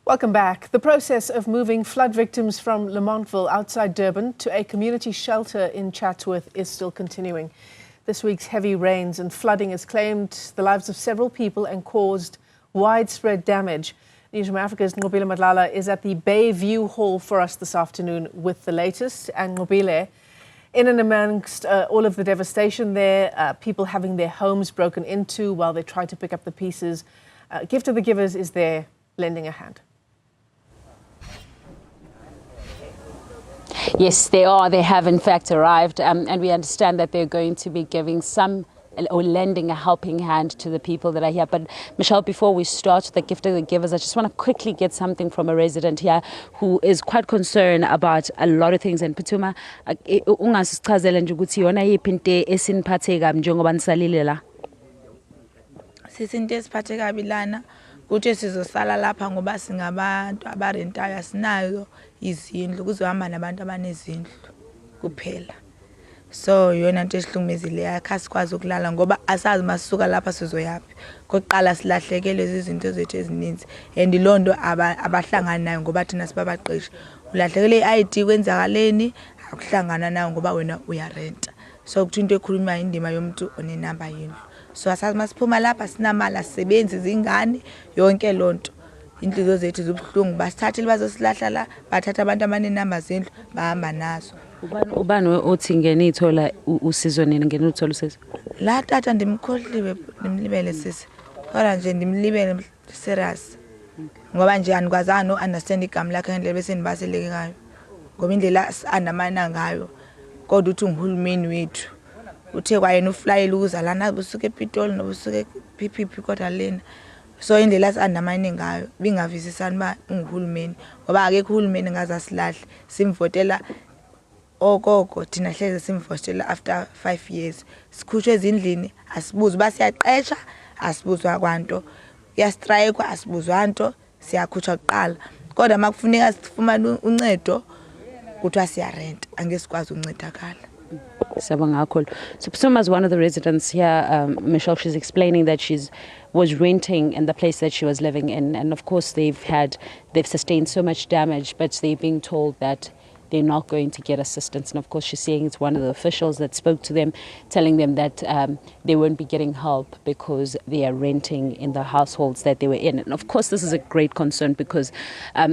Welcome back. The process of moving flood victims from Lamontville outside Durban to a community shelter in Chatsworth is still continuing. This week's heavy rains and flooding has claimed the lives of several people and caused widespread damage. Newzroom Afrika's Ngobile Madlala is at the Bayview Hall for us this afternoon with the latest. And Ngobile, in and amongst all of the devastation there, people having their homes broken into while they try to pick up the pieces, Gift of the Givers is there lending a hand. Yes, they are. They have in fact arrived, and we understand that they're going to be giving some or lending a helping hand to the people that are here. But Michelle, before we start the Gift of the Givers, I just want to quickly get something from a resident here who is quite concerned about a lot of things. And Putuma, ungasichazela nje ukuthi yona yiphi into esiniphathe kabi njengoba nisalile la? Sisinto esiphathe kabi lana ukuthi sizosala lapha ngoba singabantu abarentayo asinayo izindlu kuzohamba nabantu abanezindlu kuphela. So yona into esihlumezile akasikwazi ukulala ngoba asazi masisuka lapha sizoyapi. Koqala silahlekele izinto zethu ezininzi and ilondo abahlangana nayo ngoba thina sibabaqeshi. Ulahlekele iID kwenzakaleni akuhlangana nayo ngoba wena uyarenta. So kuthi into ekhuluma indima yomuntu onenamba yindlu. So asazi masiphuma lapha sinamali sisebenzi izingane yonke lonto. Inhliziyo zethu zibhlungu basithathile bazosilahla la bathatha abantu abanenamba zendlu bahamba nazo. Ubani othi ngene ithola usizo nini ngene uthola usizo? La tata ndimkhohliwe nimlibele sisi. Kodwa nje ndimlibele serious. Ngoba nje anikwazana no understand igama lakhe ngendlela bese nibaseleke ngayo. Ngoba indlela andamana ngayo kodwa uthi ngihulumeni wethu. Uthe kwayena uflyela ukuzalana busuke ePitoli nobusuke PPP kodwa lena. So indlela asandamane ngayo bingavisisani ba ungihulumeni ngoba akekho uhulumeni ngaza silahle simvotela okoko thina hleze simvotela after 5 years sikhushwe ezindlini asibuza basiyaqesha asibuzwa kwanto yastrike asibuzwa nto siyakhutshwa kuqala kodwa makufuneka sifumane uncedo kuthiwa siyarent angesikwazi ukuncedakala. So Psuma is one of the residents here. Michelle, she's explaining that was renting in the place that she was living in, and of course they've sustained so much damage, but they're being told that they're not going to get assistance. And of course she's saying it's one of the officials that spoke to them, telling them that they won't be getting help because they are renting in the households that they were in. And of course this is a great concern because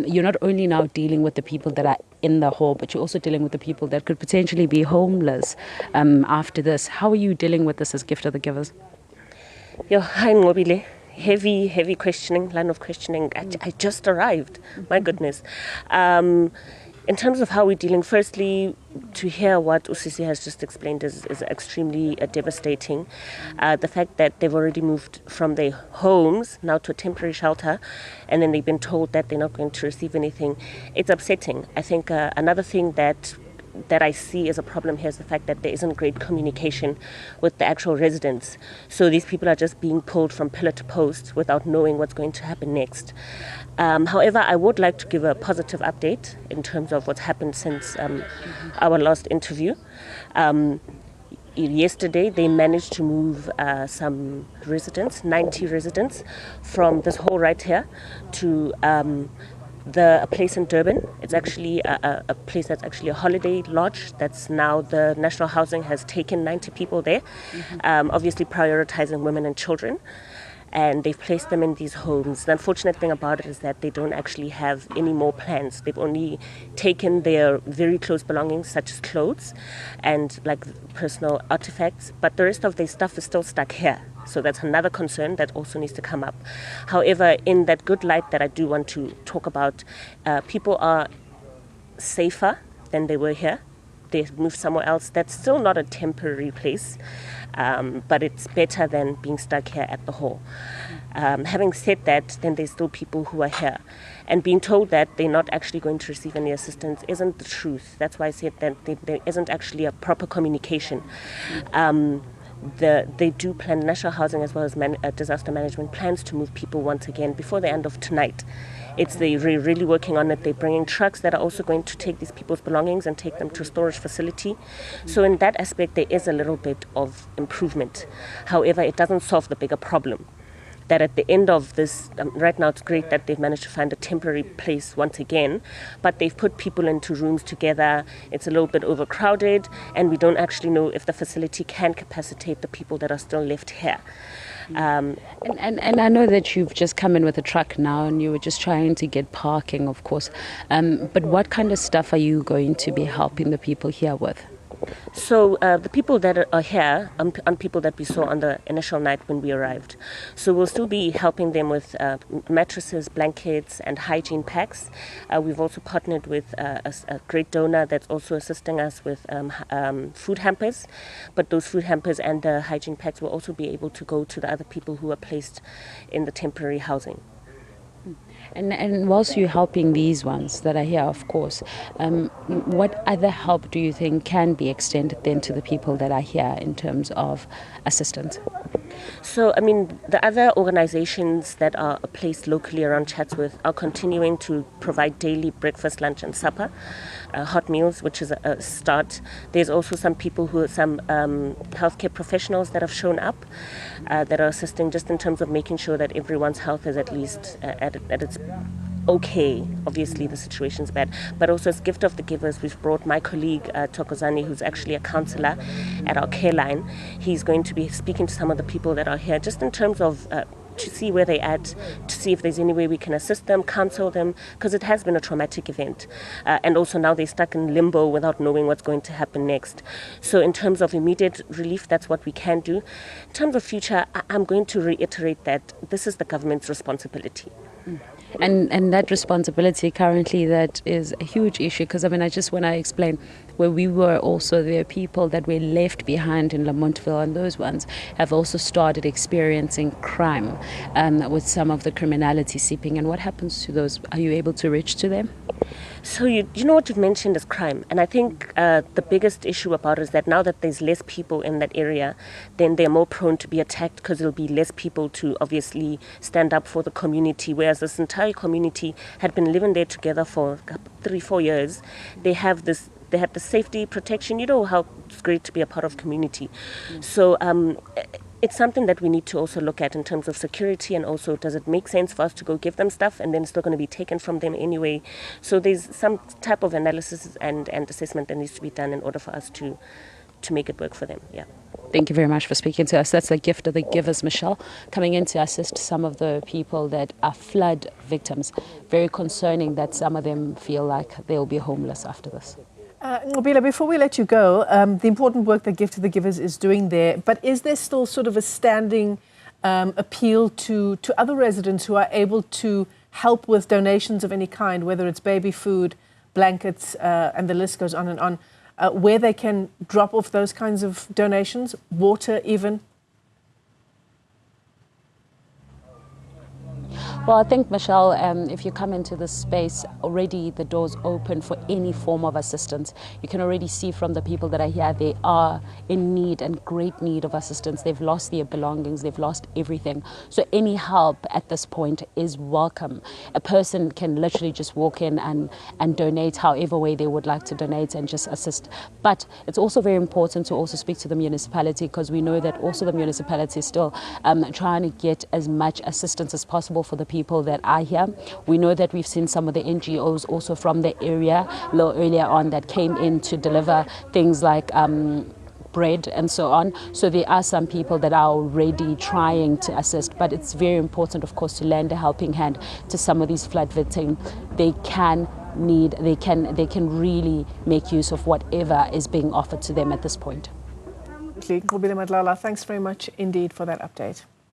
you're not only now dealing with the people that are in the hall, but you're also dealing with the people that could potentially be homeless after this. How are you dealing with this as Gift of the Givers? Yo, hi Ngobile. Heavy questioning, line of questioning. I just arrived. My goodness. In terms of how we're dealing, firstly, to hear what Usisi has just explained is extremely devastating. The fact that they've already moved from their homes now to a temporary shelter, and then they've been told that they're not going to receive anything, it's upsetting. I think another thing that I see as a problem here is the fact that there isn't great communication with the actual residents. So these people are just being pulled from pillar to post without knowing what's going to happen next. However, I would like to give a positive update in terms of what's happened since our last interview. Yesterday, they managed to move some residents, 90 residents, from this hall right here to a place in Durban. It's actually a place that's actually a holiday lodge that's now the National Housing has taken 90 people there, obviously prioritizing women and children. And they've placed them in these homes. The unfortunate thing about it is that they don't actually have any more plans. They've only taken their very close belongings, such as clothes and like personal artifacts, but the rest of their stuff is still stuck here. So that's another concern that also needs to come up. However, in that good light that I do want to talk about, people are safer than they were here. They've moved somewhere else. That's still not a temporary place, but it's better than being stuck here at the hall. Having said that, then there's still people who are here. And being told that they're not actually going to receive any assistance isn't the truth. That's why I said that there isn't actually a proper communication. They do plan, National Housing as well as disaster management plans to move people once again before the end of tonight. They're really working on it. They're bringing trucks that are also going to take these people's belongings and take them to a storage facility. So in that aspect, there is a little bit of improvement. However, it doesn't solve the bigger problem. that at the end of this, right now it's great that they've managed to find a temporary place once again, but they've put people into rooms together. It's a little bit overcrowded, and we don't actually know if the facility can capacitate the people that are still left here. And I know that you've just come in with a truck now and you were just trying to get parking, of course. But what kind of stuff are you going to be helping the people here with? So the people that are here are people that we saw on the initial night when we arrived. So we'll still be helping them with mattresses, blankets, and hygiene packs. We've also partnered with a great donor that's also assisting us with food hampers. But those food hampers and the hygiene packs will also be able to go to the other people who are placed in the temporary housing. And whilst you're helping these ones that are here, of course, what other help do you think can be extended then to the people that are here in terms of assistance? So, I mean, the other organizations that are placed locally around Chatsworth are continuing to provide daily breakfast, lunch, and supper, hot meals, which is a start. There's also some people some healthcare professionals that have shown up that are assisting just in terms of making sure that everyone's health is at least at its okay. Obviously the situation's bad, but also as gift of the givers, we've brought my colleague Thokozani, who's actually a counsellor at our care line. He's going to be speaking to some of the people that are here just in terms of to see where they're at, to see if there's any way we can assist them, counsel them, because it has been a traumatic event. And also now they're stuck in limbo without knowing what's going to happen next. So in terms of immediate relief, that's what we can do. In terms of future, I'm going to reiterate that this is the government's responsibility. And that responsibility currently, that is a huge issue, because I mean, I just want to explain where we were also, there are people that were left behind in Lamontville, and those ones have also started experiencing crime with some of the criminality seeping. And what happens to those? Are you able to reach to them? So you know what you've mentioned is crime, and I think the biggest issue about it is that now that there's less people in that area, then they're more prone to be attacked because there'll be less people to obviously stand up for the community, whereas this entire community had been living there together for 3-4 years. They have the safety, protection. You know how it's great to be a part of community. So it's something that we need to also look at in terms of security, and also does it make sense for us to go give them stuff and then it's still going to be taken from them anyway. So there's some type of analysis and assessment that needs to be done in order for us to make it work for them. Yeah. Thank you very much for speaking to us. That's the gift of the givers, Michelle, coming in to assist some of the people that are flood victims. Very concerning that some of them feel like they'll be homeless after this. Nqobile, before we let you go, the important work that Gift of the Givers is doing there, but is there still sort of a standing appeal to other residents who are able to help with donations of any kind, whether it's baby food, blankets, and the list goes on and on, where they can drop off those kinds of donations, water even? Well, I think, Michelle, if you come into this space, already the door's open for any form of assistance. You can already see from the people that are here, they are in need and great need of assistance. They've lost their belongings, they've lost everything. So any help at this point is welcome. A person can literally just walk in and donate however way they would like to donate and just assist. But it's also very important to also speak to the municipality, because we know that also the municipality is still trying to get as much assistance as possible for the people that are here. We know that we've seen some of the NGOs also from the area a little earlier on that came in to deliver things like bread and so on. So there are some people that are already trying to assist, but it's very important, of course, to lend a helping hand to some of these flood victims. They can really make use of whatever is being offered to them at this point. Nqobile Madlala, thanks very much indeed for that update.